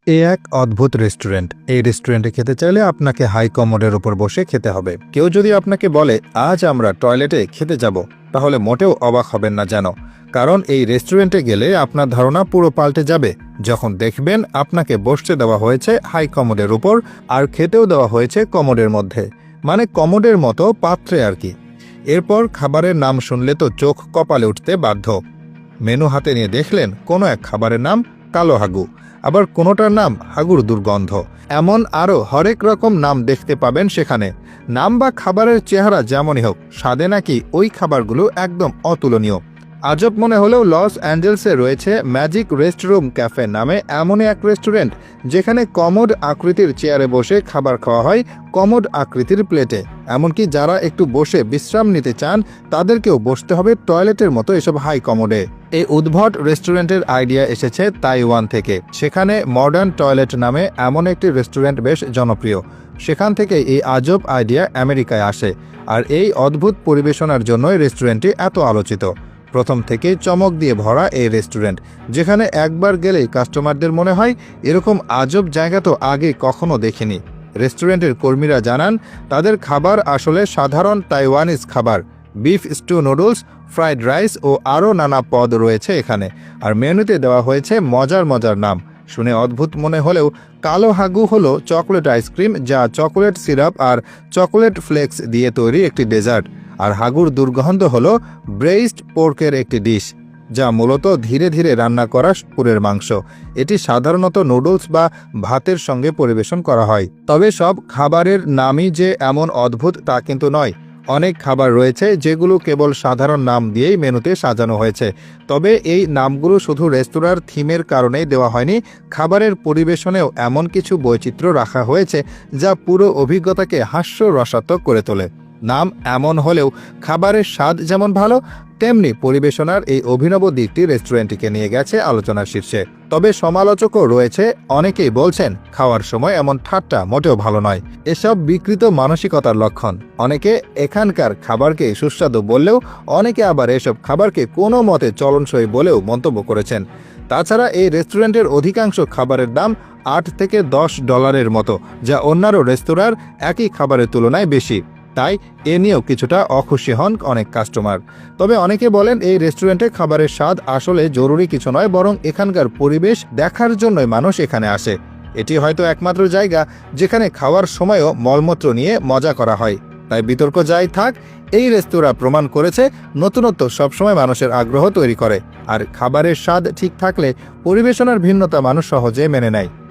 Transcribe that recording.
এক অদ্ভুত রেস্টুরেন্ট। এই রেস্টুরেন্টে খেতে চাইলে আপনাকে হাই কমোডের উপর বসে খেতে হবে। কেউ যদি আপনাকে বলে আজ আমরা টয়লেটে খেতে যাব, তাহলে মোটেও অবাক হবেন না যেন, কারণ এই রেস্টুরেন্টে গেলে আপনার ধারণা পুরো পাল্টে যাবে যখন দেখবেন আপনাকে বসতে দেওয়া হয়েছে হাই কমোডের উপর আর খেতেও দেওয়া হয়েছে কমোডের মধ্যে, মানে কমোডের মতো পাত্রে আর কি। এরপর খাবারের নাম শুনলে তো চোখ কপালে উঠতে বাধ্য। মেনু হাতে নিয়ে দেখলেন কোনো এক খাবারের নাম কালো হাগু, আবার কোনোটার নাম হাগুর দুর্গন্ধ। এমন আরও হরেক রকম নাম দেখতে পাবেন সেখানে। নাম বা খাবারের চেহারা যেমনই হোক, স্বাদে নাকি ওই খাবারগুলো একদম অতুলনীয়। আজব মনে হলেও লস অ্যাঞ্জেলসে রয়েছে ম্যাজিক রেস্টরুম ক্যাফে নামে এমনই এক রেস্টুরেন্ট, যেখানে কমোড আকৃতির চেয়ারে বসে খাবার খাওয়া হয় কমোড আকৃতির প্লেটে। এমনকি যারা একটু বসে বিশ্রাম নিতে চান তাদেরকেও বসতে হবে টয়লেটের মতো এসব হাই কমোডে। এই উদ্ভট রেস্টুরেন্টের আইডিয়া এসেছে তাইওয়ান থেকে। সেখানে মডার্ন টয়লেট নামে এমন একটি রেস্টুরেন্ট বেশ জনপ্রিয়। সেখান থেকে এই আজব আইডিয়া আমেরিকায় আসে, আর এই অদ্ভুত পরিবেশনার জন্যই রেস্টুরেন্টটি এত আলোচিত। প্রথম থেকে চমক দিয়ে ভরা এই রেস্টুরেন্ট, যেখানে একবার গেলেই কাস্টমারদের মনে হয় এরকম আজব জায়গা তো আগে কখনো দেখিনি। রেস্টুরেন্টের কর্মীরা জানান তাদের খাবার আসলে সাধারণ তাইওয়ানিজ খাবার। Beef stew, noodles, fried rice ও আরও নানা পদ রয়েছে এখানে, আর মেনুতে দেওয়া হয়েছে মজার মজার নাম। শুনে অদ্ভুত মনে হলেও কালো হাগু হলো চকলেট আইসক্রিম, যা চকোলেট সিরাপ আর চকোলেট ফ্লেক্স দিয়ে তৈরি একটি ডেজার্ট। আর হাগুর দুর্গন্ধ হলো ব্রেইসড পোর্কের একটি ডিশ, যা মূলত ধীরে ধীরে রান্না করা পুরের মাংস। এটি সাধারণত নুডলস বা ভাতের সঙ্গে পরিবেশন করা হয়। তবে সব খাবারের নামই যে এমন অদ্ভুত তা কিন্তু নয়। অনেক খাবার রয়েছে যেগুলো কেবল সাধারণ নাম দিয়েই মেনুতে সাজানো হয়েছে। তবে এই নামগুলো শুধু রেস্তোরাঁর থিমের কারণেই দেওয়া হয়নি, খাবারের পরিবেশনেও এমন কিছু বৈচিত্র্য রাখা হয়েছে যা পুরো অভিজ্ঞতাকে হাস্যরসাত্মক করে তোলে। নাম এমন হলেও খাবারের স্বাদ যেমন ভালো, তেমনি পরিবেশনার এই অভিনব দিকটি রেস্টুরেন্টটিকে নিয়ে গেছে আলোচনার শীর্ষে। তবে সমালোচকও রয়েছে, অনেকেই বলছেন খাওয়ার সময় এমন ঠাট্টা মোটেও ভালো নয়। এসব বিকৃত মানসিকতার লক্ষণ। অনেকে এখানকার খাবারকে সুস্বাদু বললেও অনেকে আবার এসব খাবারকে কোনো মতে চলনসই বলেও মন্তব্য করেছেন। তাছাড়া এই রেস্টুরেন্টের অধিকাংশ খাবারের দাম $8 থেকে $10 মতো, যা অন্যান্য রেস্তোরাঁর একই খাবারের তুলনায় বেশি। তাই এ নিয়েও কিছুটা অখুশি হন অনেক কাস্টমার। তবে অনেকে বলেন এই রেস্টুরেন্টে খাবারের স্বাদ আসলে জরুরি কিছু নয়, বরং এখানকার পরিবেশ দেখার জন্যই মানুষ এখানে আসে। এটি হয়তো একমাত্র জায়গা যেখানে খাওয়ার সময়ও মলমূত্র নিয়ে মজা করা হয়। তাই বিতর্ক যাই থাক, এই রেস্তোরাঁ প্রমাণ করেছে নতুনত্ব সবসময় মানুষের আগ্রহ তৈরি করে, আর খাবারের স্বাদ ঠিক থাকলে পরিবেশনার ভিন্নতা মানুষ সহজে মেনে নেয়।